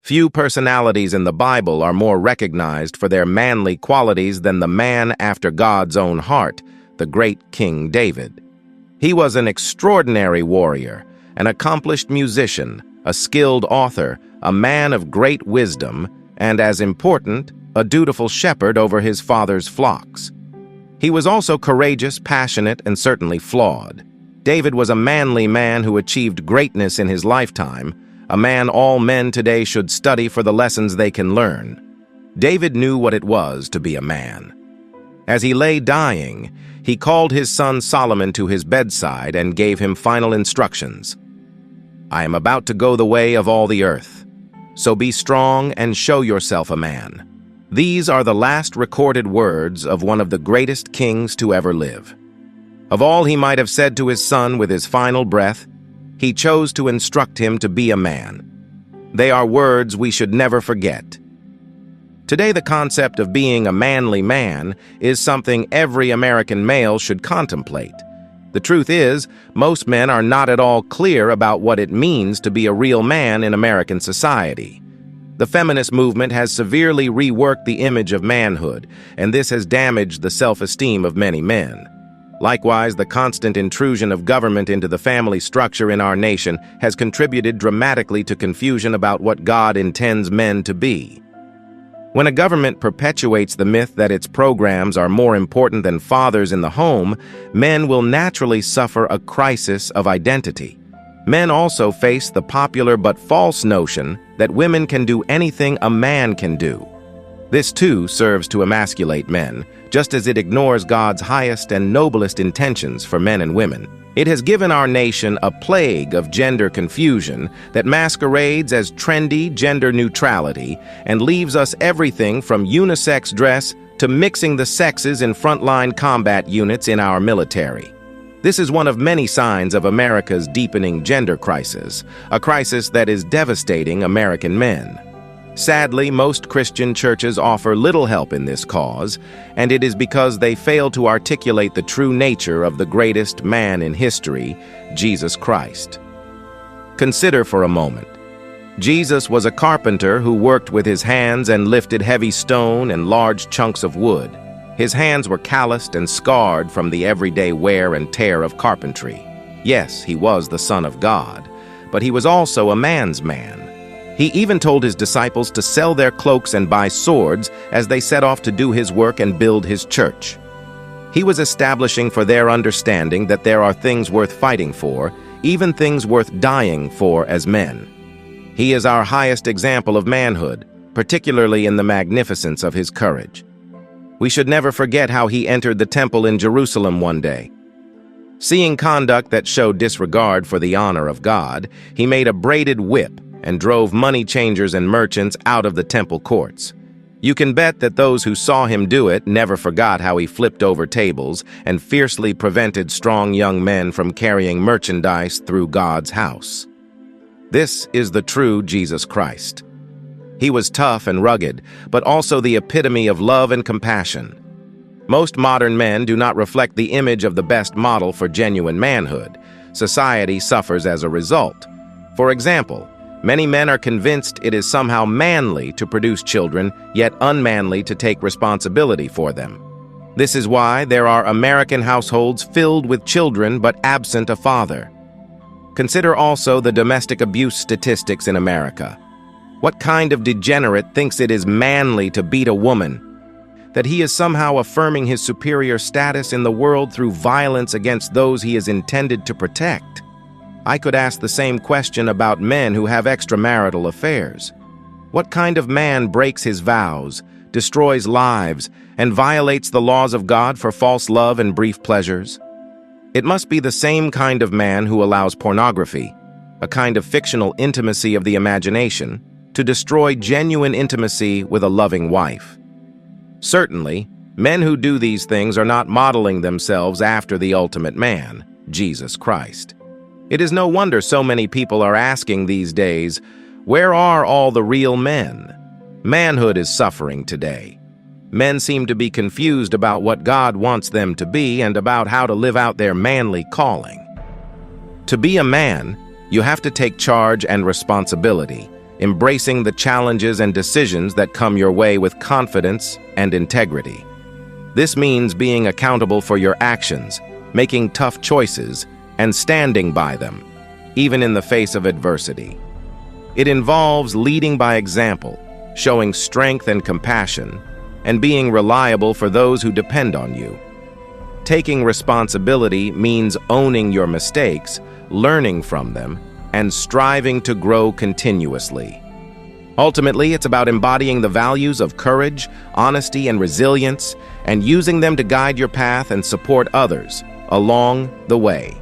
Few personalities in the Bible are more recognized for their manly qualities than the man after God's own heart, the great King David. He was an extraordinary warrior, an accomplished musician, a skilled author, a man of great wisdom, and, as important, a dutiful shepherd over his father's flocks. He was also courageous, passionate, and certainly flawed. David was a manly man who achieved greatness in his lifetime, a man all men today should study for the lessons they can learn. David knew what it was to be a man. As he lay dying, he called his son Solomon to his bedside and gave him final instructions. "I am about to go the way of all the earth, so be strong and show yourself a man." These are the last recorded words of one of the greatest kings to ever live. Of all he might have said to his son with his final breath, he chose to instruct him to be a man. They are words we should never forget. Today, the concept of being a manly man is something every American male should contemplate. The truth is, most men are not at all clear about what it means to be a real man in American society. The feminist movement has severely reworked the image of manhood, and this has damaged the self-esteem of many men. Likewise, the constant intrusion of government into the family structure in our nation has contributed dramatically to confusion about what God intends men to be. When a government perpetuates the myth that its programs are more important than fathers in the home, men will naturally suffer a crisis of identity. Men also face the popular but false notion that women can do anything a man can do. This, too, serves to emasculate men, just as it ignores God's highest and noblest intentions for men and women. It has given our nation a plague of gender confusion that masquerades as trendy gender neutrality and leaves us everything from unisex dress to mixing the sexes in frontline combat units in our military. This is one of many signs of America's deepening gender crisis, a crisis that is devastating American men. Sadly, most Christian churches offer little help in this cause, and it is because they fail to articulate the true nature of the greatest man in history, Jesus Christ. Consider for a moment. Jesus was a carpenter who worked with his hands and lifted heavy stone and large chunks of wood. His hands were calloused and scarred from the everyday wear and tear of carpentry. Yes, he was the Son of God, but he was also a man's man. He even told his disciples to sell their cloaks and buy swords as they set off to do his work and build his church. He was establishing for their understanding that there are things worth fighting for, even things worth dying for as men. He is our highest example of manhood, particularly in the magnificence of his courage. We should never forget how he entered the temple in Jerusalem one day. Seeing conduct that showed disregard for the honor of God, he made a braided whip and drove money changers and merchants out of the temple courts. You can bet that those who saw him do it never forgot how he flipped over tables and fiercely prevented strong young men from carrying merchandise through God's house. This is the true Jesus Christ. He was tough and rugged, but also the epitome of love and compassion. Most modern men do not reflect the image of the best model for genuine manhood. Society suffers as a result. For example, many men are convinced it is somehow manly to produce children, yet unmanly to take responsibility for them. This is why there are American households filled with children but absent a father. Consider also the domestic abuse statistics in America. What kind of degenerate thinks it is manly to beat a woman? That he is somehow affirming his superior status in the world through violence against those he is intended to protect? I could ask the same question about men who have extramarital affairs. What kind of man breaks his vows, destroys lives, and violates the laws of God for false love and brief pleasures? It must be the same kind of man who allows pornography, a kind of fictional intimacy of the imagination, to destroy genuine intimacy with a loving wife. Certainly, men who do these things are not modeling themselves after the ultimate man, Jesus Christ. It is no wonder so many people are asking these days, where are all the real men? Manhood is suffering today. Men seem to be confused about what God wants them to be and about how to live out their manly calling. To be a man, you have to take charge and responsibility, embracing the challenges and decisions that come your way with confidence and integrity. This means being accountable for your actions, making tough choices, and standing by them, even in the face of adversity. It involves leading by example, showing strength and compassion, and being reliable for those who depend on you. Taking responsibility means owning your mistakes, learning from them, and striving to grow continuously. Ultimately, it's about embodying the values of courage, honesty, and resilience, and using them to guide your path and support others along the way.